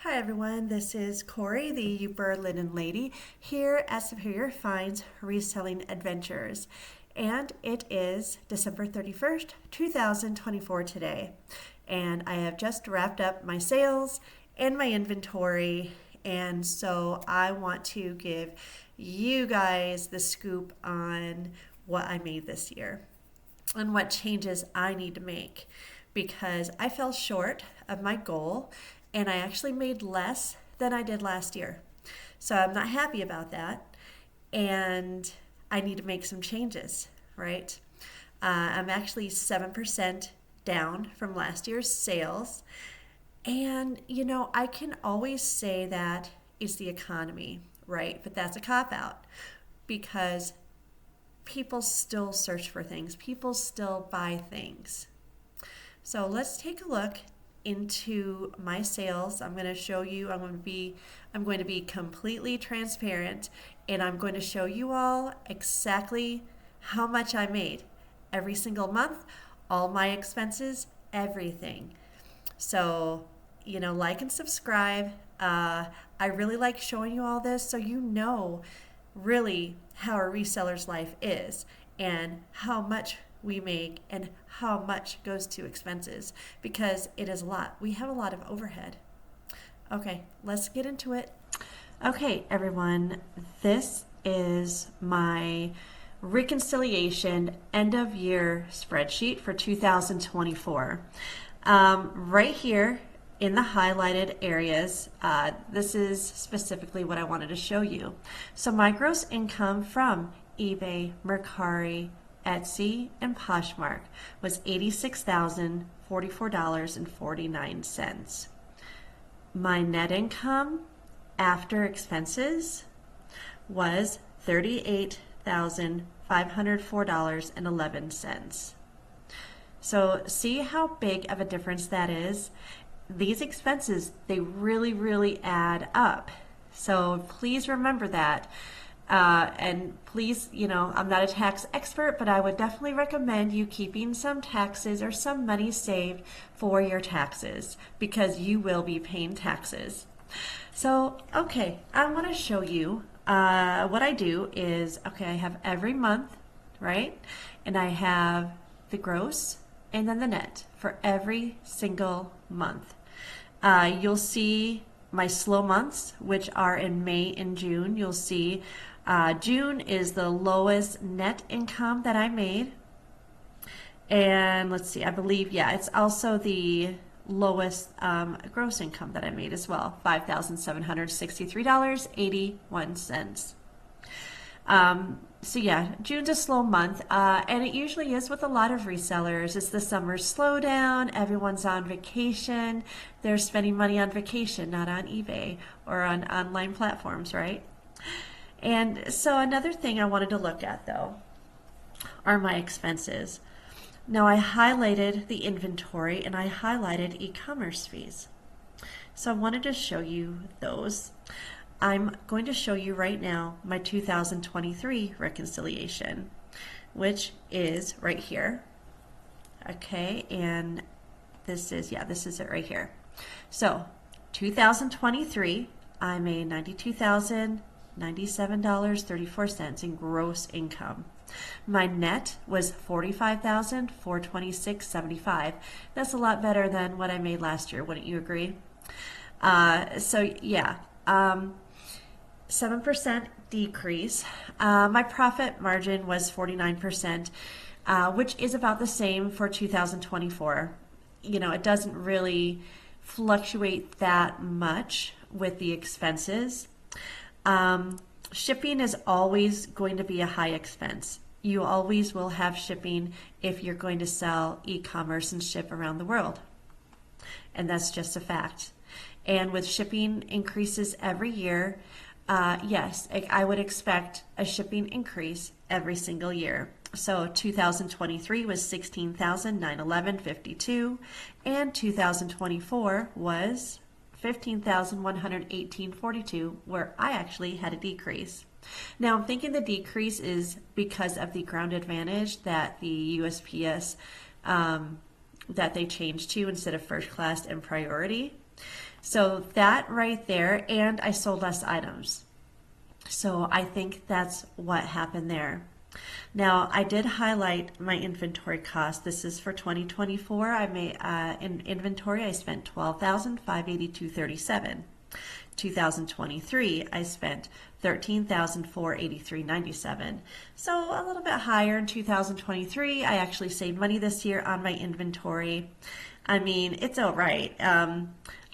Hi everyone, this is Corey, the Uber Linen Lady, here at Superior Finds Reselling Adventures. And it is December 31st, 2024 today. And I have just wrapped up my sales and my inventory. And so I want to give you guys the scoop on what I made this year and what changes I need to make because I fell short of my goal and I actually made less than I did last year. So I'm not happy about that and I need to make some changes, right? I'm actually 7% down from last year's sales. And, I can always say that it's the economy, right? But that's a cop out because people still search for things, people still buy things. So let's take a look into my sales. I'm going to show you, I'm going to be completely transparent and I'm going to show you all exactly how much I made every single month, all my expenses, everything. So, like and subscribe. I really like showing you all this so you know really how a reseller's life is and how much we make and how much goes to expenses because it is a lot. We have a lot of overhead. Okay, let's get into it. Okay, everyone, this is my reconciliation end of year spreadsheet for 2024. Right here in the highlighted areas, this is specifically what I wanted to show you. So my gross income from eBay, Mercari, Etsy, and Poshmark was $86,044.49. My net income after expenses was $38,504.11. So see how big of a difference that is? These expenses, they really add up. So please remember that. And please, I'm not a tax expert, but I would definitely recommend you keeping some taxes or some money saved for your taxes because you will be paying taxes. So, okay, I want to show you what I do is, I have every month, right? And I have the gross and then the net for every single month. You'll see my slow months, which are in May and June. You'll see June is the lowest net income that I made. And let's see, I believe, it's also the lowest gross income that I made as well, $5,763.81. So June's a slow month, and it usually is with a lot of resellers. It's the summer slowdown, everyone's on vacation, they're spending money on vacation, not on eBay or on online platforms, right? And so another thing I wanted to look at though are my expenses. Now I highlighted the inventory and I highlighted e-commerce fees. So I wanted to show you those. I'm going to show you right now my 2023 reconciliation, which is right here. Okay, and this is it right here. So 2023, I made $92,097.34 in gross income. My net was $45,426.75. That's a lot better than what I made last year, wouldn't you agree? 7% decrease. My profit margin was 49%, which is about the same for 2024. It doesn't really fluctuate that much with the expenses. Shipping is always going to be a high expense. You always will have shipping if you're going to sell e-commerce and ship around the world. And that's just a fact. And with shipping increases every year, yes, I would expect a shipping increase every single year. So 2023 was $16,911.52 and 2024 was $15,118.42, where I actually had a decrease. Now I'm thinking the decrease is because of the ground advantage that the USPS that they changed to instead of first class and priority. So that right there, and I sold less items. So I think that's what happened there. Now, I did highlight my inventory cost. This is for 2024. I made in inventory, I spent $12,582.37. 2023, I spent $13,483.97. So a little bit higher in 2023. I actually saved money this year on my inventory. I mean, it's all right.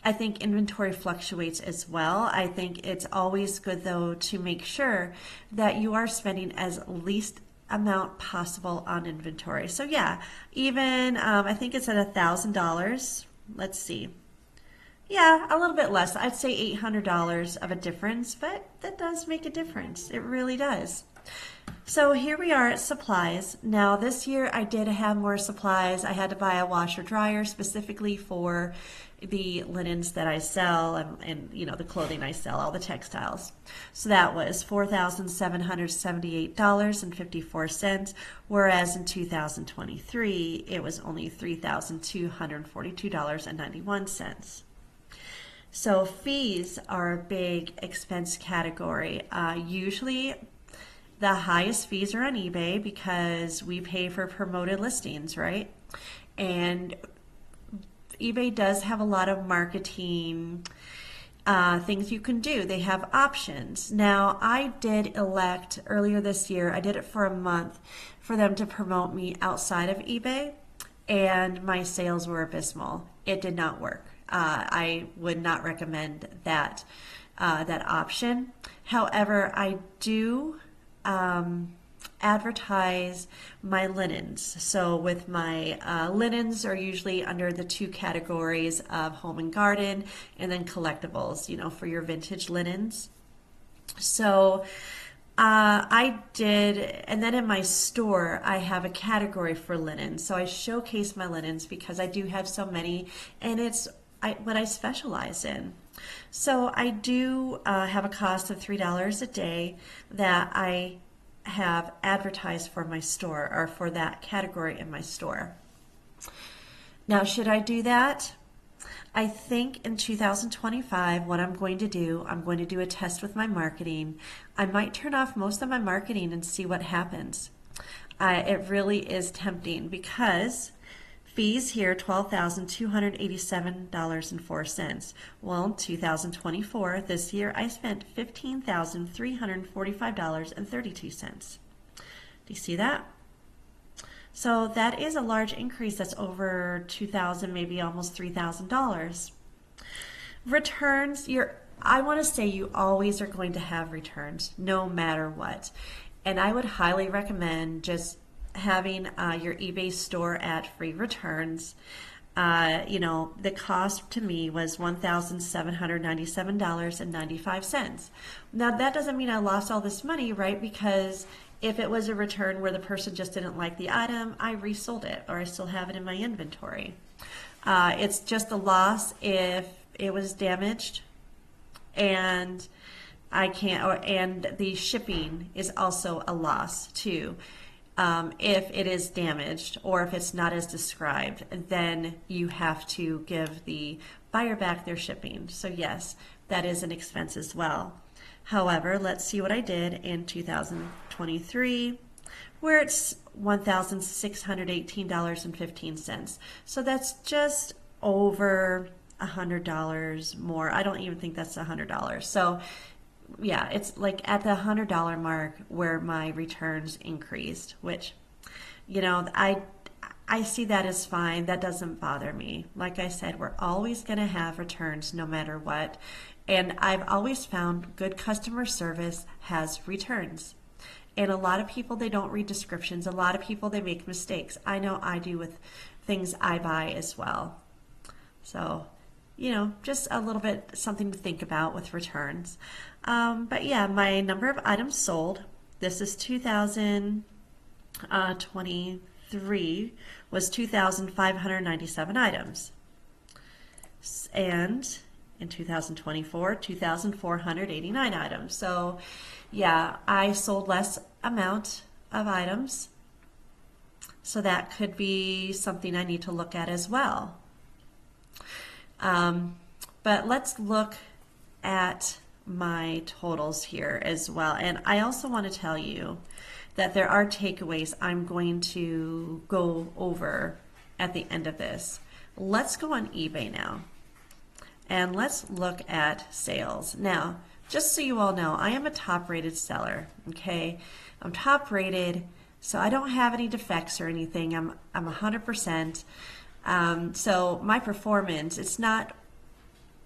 I think inventory fluctuates as well. I think it's always good, though, to make sure that you are spending as least amount possible on inventory. So yeah, even I think it's at $1,000. Let's see. Yeah, a little bit less. I'd say $800 of a difference, but that does make a difference. It really does. So here we are at supplies. Now this year I did have more supplies. I had to buy a washer dryer specifically for the linens that I sell and you know the clothing I sell, all the textiles. So that was $4,778.54, whereas in 2023 it was only $3,242.91. So fees are a big expense category. Usually the highest fees are on eBay because we pay for promoted listings, right? And eBay does have a lot of marketing things you can do. They have options. Now, I did elect earlier this year, I did it for a month, for them to promote me outside of eBay, and my sales were abysmal. It did not work. I would not recommend that option. However, I do advertise my linens. So with my linens are usually under the two categories of home and garden and then collectibles, you know, for your vintage linens. So I did, and then in my store, I have a category for linens. So I showcase my linens because I do have so many, and it's what I specialize in. So I do have a cost of $3 a day that I have advertised for my store or for that category in my store. Now, should I do that? I think in 2025, what I'm going to do a test with my marketing. I might turn off most of my marketing and see what happens. It really is tempting because fees here, $12,287.04. Well, 2024, this year, I spent $15,345.32. Do you see that? So that is a large increase. That's over $2,000, maybe almost $3,000. Returns, I want to say you always are going to have returns, no matter what. And I would highly recommend just having your eBay store at free returns. You know, the cost to me was $1,797.95. Now that doesn't mean I lost all this money, right? Because if it was a return where the person just didn't like the item, I resold it or I still have it in my inventory. It's just a loss if it was damaged and I can't, and the shipping is also a loss too. If it is damaged or if it's not as described, then you have to give the buyer back their shipping. So yes, that is an expense as well. However, let's see what I did in 2023, where it's $1,618.15. So that's just over $100 more. I don't even think that's $100. So yeah, it's like at the $100 mark where my returns increased, which, you know, I see that as fine. That doesn't bother me. Like I said, we're always going to have returns no matter what. And I've always found good customer service has returns. And a lot of people, they don't read descriptions. A lot of people, they make mistakes. I know I do with things I buy as well. So, you know, just a little bit something to think about with returns. But yeah, my number of items sold, this is 2023, was 2,597 items. And in 2024, 2,489 items. So yeah, I sold less amount of items. So that could be something I need to look at as well. But let's look at my totals here as well. And I also want to tell you that there are takeaways I'm going to go over at the end of this. Let's go on eBay now and let's look at sales. Now, just so you all know, I am a top rated seller, okay? I'm top rated, so I don't have any defects or anything. I'm 100%. So my performance, it's not,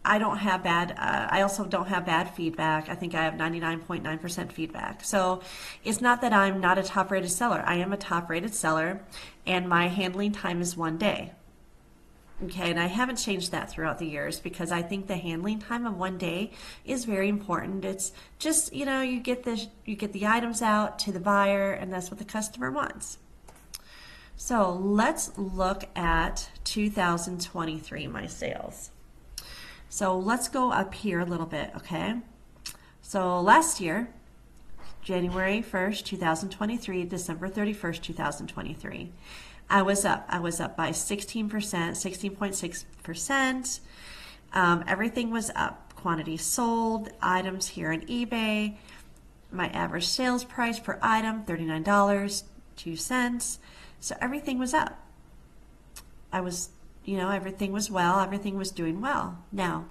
I don't have bad, I also don't have bad feedback. I think I have 99.9% feedback. So it's not that I'm not a top rated seller. I am a top rated seller and my handling time is 1 day. Okay, and I haven't changed that throughout the years because I think the handling time of 1 day is very important. It's just, you get the items out to the buyer and that's what the customer wants. So let's look at 2023, my sales. So let's go up here a little bit, okay? So last year, January 1st, 2023, December 31st, 2023, I was up by 16%, 16.6%. Everything was up. Quantity sold, items here on eBay. My average sales price per item, $39.02. So everything was up. Everything was well, everything was doing well. Now,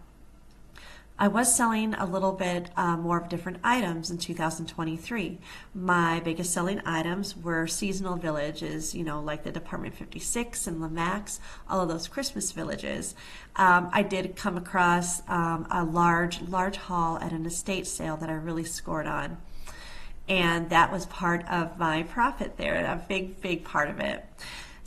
I was selling a little bit more of different items in 2023. My biggest selling items were seasonal villages, like the Department 56 and Lamax, all of those Christmas villages. I did come across a large haul at an estate sale that I really scored on. And that was part of my profit there, a big part of it.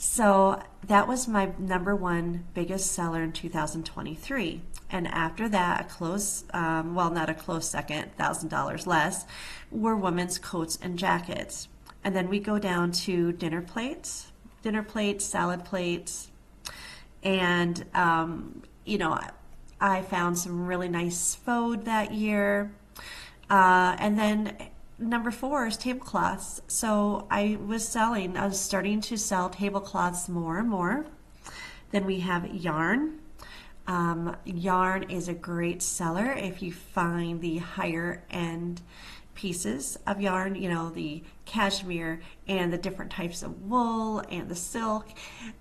So that was my number one biggest seller in 2023. And after that, a close, not a close second, $1,000 less, were women's coats and jackets. And then we go down to dinner plates, salad plates. And, I found some really nice faux that year. And then number 4 is tablecloths. So I was starting to sell tablecloths more and more. Then we have yarn. Yarn is a great seller if you find the higher end pieces of yarn, the cashmere and the different types of wool and the silk.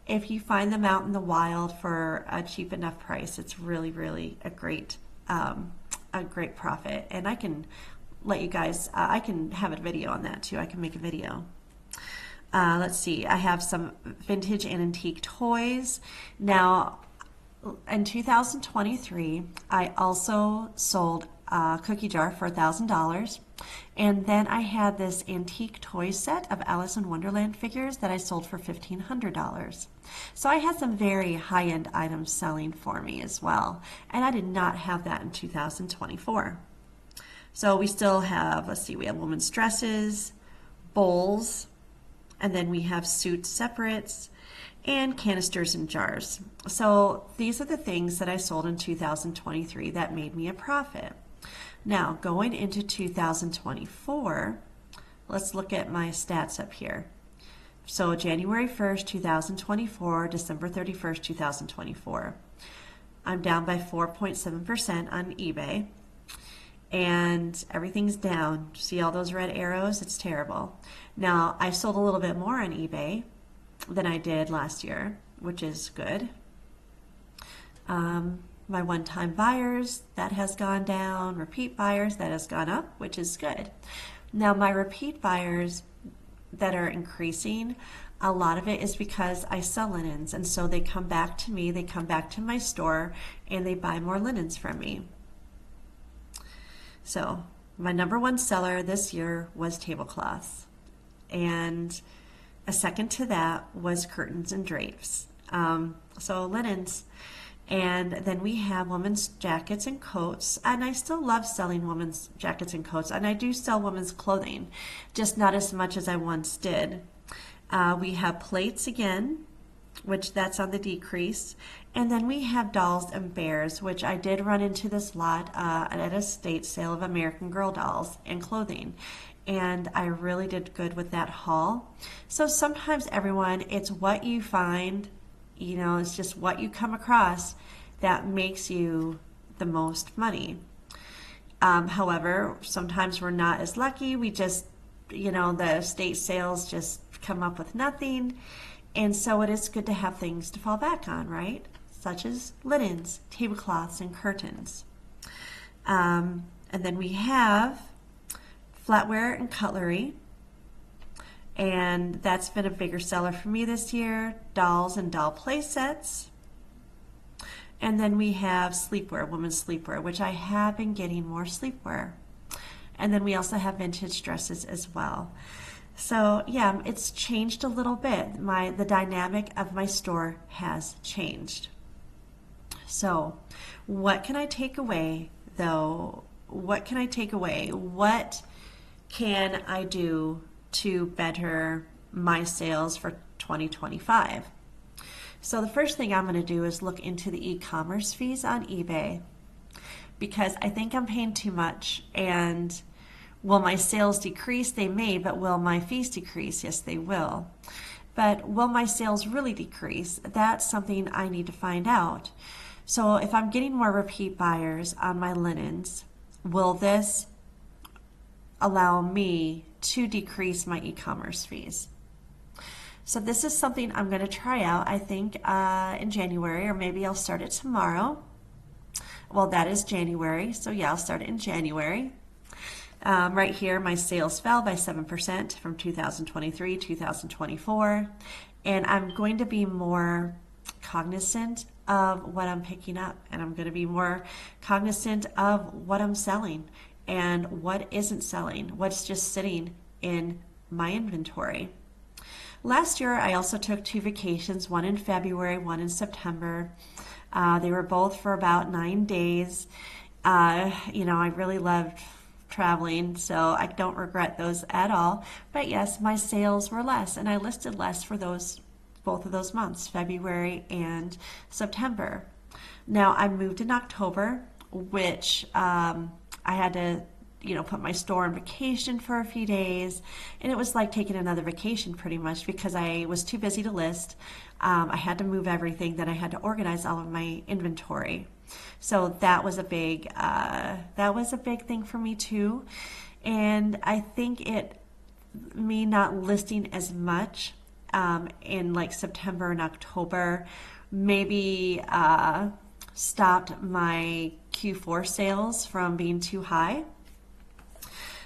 If you find them out in the wild for a cheap enough price, it's really, really a great profit. And I can let you guys, I can have a video on that too. I can make a video. Let's see, I have some vintage and antique toys. Now, in 2023, I also sold a cookie jar for $1,000. And then I had this antique toy set of Alice in Wonderland figures that I sold for $1,500. So I had some very high-end items selling for me as well. And I did not have that in 2024. So we still have, we have women's dresses, bowls, and then we have suit separates and canisters and jars. So these are the things that I sold in 2023 that made me a profit. Now, going into 2024, let's look at my stats up here. So January 1st, 2024, December 31st, 2024. I'm down by 4.7% on eBay. And everything's down. See all those red arrows? It's terrible. Now, I sold a little bit more on eBay than I did last year, which is good. My one-time buyers, that has gone down. Repeat buyers, that has gone up, which is good. Now, my repeat buyers that are increasing, a lot of it is because I sell linens, and so they come back to me, they come back to my store, and they buy more linens from me. So my number one seller this year was tablecloths, and a second to that was curtains and drapes. So linens, and then we have women's jackets and coats, and I still love selling women's jackets and coats, and I do sell women's clothing, just not as much as I once did. We have plates again, which that's on the decrease. And then we have dolls and bears, which I did run into this lot at an estate sale of American Girl dolls and clothing. And I really did good with that haul. So sometimes, everyone, it's what you find, it's just what you come across that makes you the most money. However, sometimes we're not as lucky. We just, the estate sales just come up with nothing. And so it is good to have things to fall back on, right? Such as linens, tablecloths, and curtains. And then we have flatware and cutlery. And that's been a bigger seller for me this year. Dolls and doll play sets. And then we have sleepwear, women's sleepwear, which I have been getting more sleepwear. And then we also have vintage dresses as well. So yeah, it's changed a little bit. The dynamic of my store has changed. So what can I take away though? What can I take away? What can I do to better my sales for 2025? So the first thing I'm going to do is look into the e-commerce fees on eBay, because I think I'm paying too much. And will my sales decrease? They may, but will my fees decrease? Yes, they will. But will my sales really decrease? That's something I need to find out. So if I'm getting more repeat buyers on my linens, will this allow me to decrease my e-commerce fees? So this is something I'm going to try out, I think, in January, or maybe I'll start it tomorrow. Well, that is January, so yeah, I'll start it in January. Right here, my sales fell by 7% from 2023 to 2024, and I'm going to be more cognizant of what I'm picking up, and I'm going to be more cognizant of what I'm selling and what isn't selling, what's just sitting in my inventory. Last year, I also took 2 vacations, one in February, one in September. They were both for about 9 days. I really loved traveling, so I don't regret those at all. But yes, my sales were less, and I listed less for both of those months, February and September. Now, I moved in October, which I had to put my store on vacation for a few days, and it was like taking another vacation pretty much, because I was too busy to list. I had to move everything, then I had to organize all of my inventory. So that was a big thing for me too. And I think me not listing as much in like September and October maybe stopped my Q4 sales from being too high.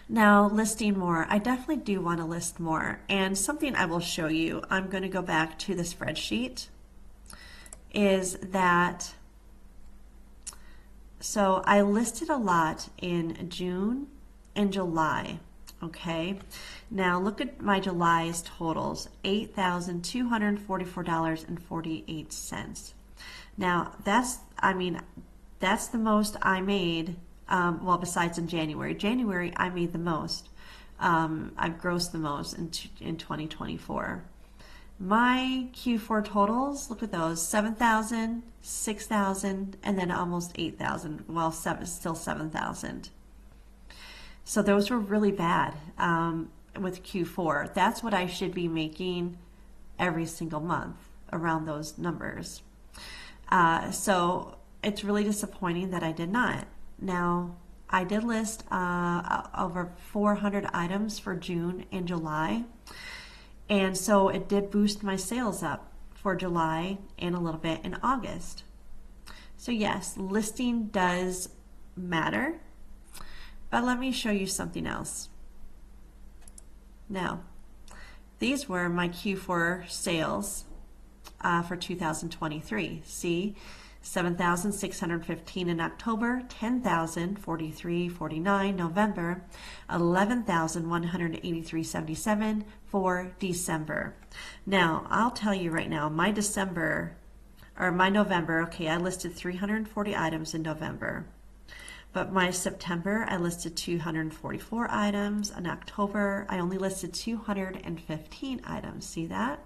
Now, listing more. I definitely do want to list more. And something I will show you, I'm going to go back to the spreadsheet, is that, so I listed a lot in June and July, okay? Now, look at my July's totals, $8,244.48. Now, that's the most I made. Well, besides in January. January, I made the most. I've grossed the most in 2024. My Q4 totals, look at those, 7,000, 6,000, and then almost 8,000. Well, still 7,000. So those were really bad with Q4. That's what I should be making every single month, around those numbers. So it's really disappointing that I did not. Now, I did list over 400 items for June and July, and so it did boost my sales up for July and a little bit in August. So yes, listing does matter, but let me show you something else. Now, these were my Q4 sales for 2023. See? 7,615 in October, 10,043.49 November, 11,183.77 for December. Now, I'll tell you right now, my November, okay, I listed 340 items in November. But my September, I listed 244 items. In October, I only listed 215 items. See that?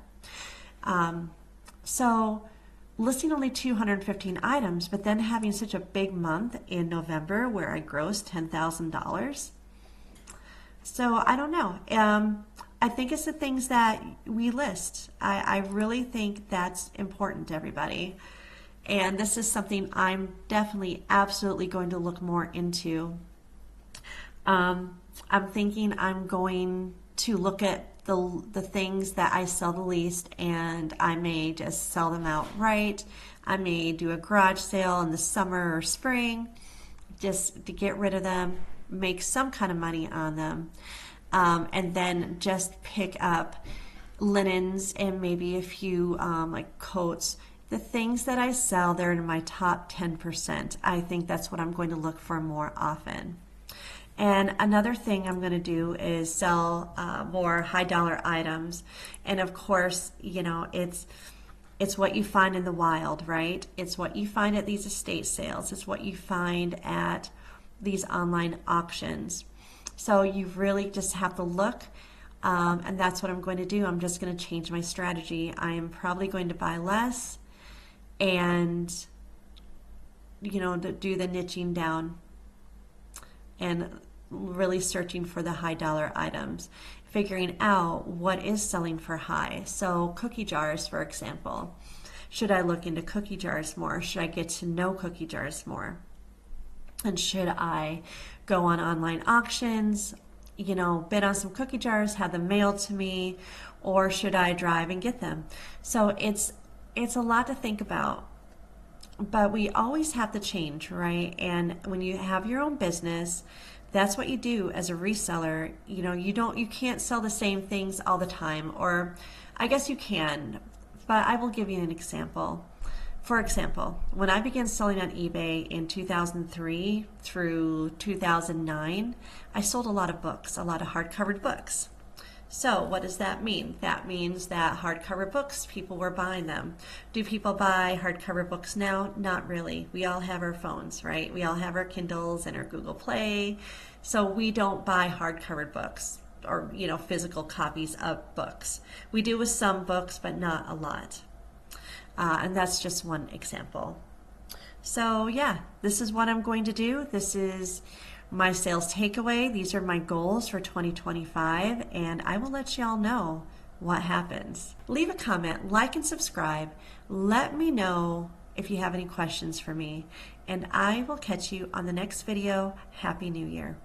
So listing only 215 items, but then having such a big month in November where I grossed $10,000. So I don't know. I think it's the things that we list. I really think that's important to everybody. And this is something I'm definitely absolutely going to look more into. I'm thinking I'm going to look at the things that I sell the least, and I may just sell them outright. I may do a garage sale in the summer or spring just to get rid of them, make some kind of money on them, and then just pick up linens and maybe a few like coats. The things that I sell, they're in my top 10%. I think that's what I'm going to look for more often. And another thing I'm going to do is sell more high dollar items. And of course, you know, it's what you find in the wild, right? It's what you find at these estate sales. It's what you find at these online auctions. So you really just have to look, and that's what I'm going to do. I'm just going to change my strategy. I am probably going to buy less and, you know, to do the niching down and really searching for the high dollar items, figuring out what is selling for high. So cookie jars, for example. Should I look into cookie jars more? Should I get to know cookie jars more? And should I go on online auctions, you know, bid on some cookie jars, have them mailed to me, or should I drive and get them? So it's a lot to think about. But we always have to change, right? And when you have your own business, that's what you do as a reseller. You know, you can't sell the same things all the time, or I guess you can, but I will give you an example. For example, when I began selling on eBay in 2003 through 2009, I sold a lot of books, a lot of hardcover books. So what does that mean? That means that hardcover books, people were buying them. Do people buy hardcover books now? Not really. We all have our phones, right? We all have our Kindles and our Google Play. So we don't buy hardcover books or, you know, physical copies of books. We do with some books, but not a lot. And that's just one example. So yeah, this is what I'm going to do. This is my sales takeaway. These are my goals for 2025, and I will let y'all know what happens. Leave a comment, like and subscribe. Let me know if you have any questions for me, and I will catch you on the next video. Happy New Year.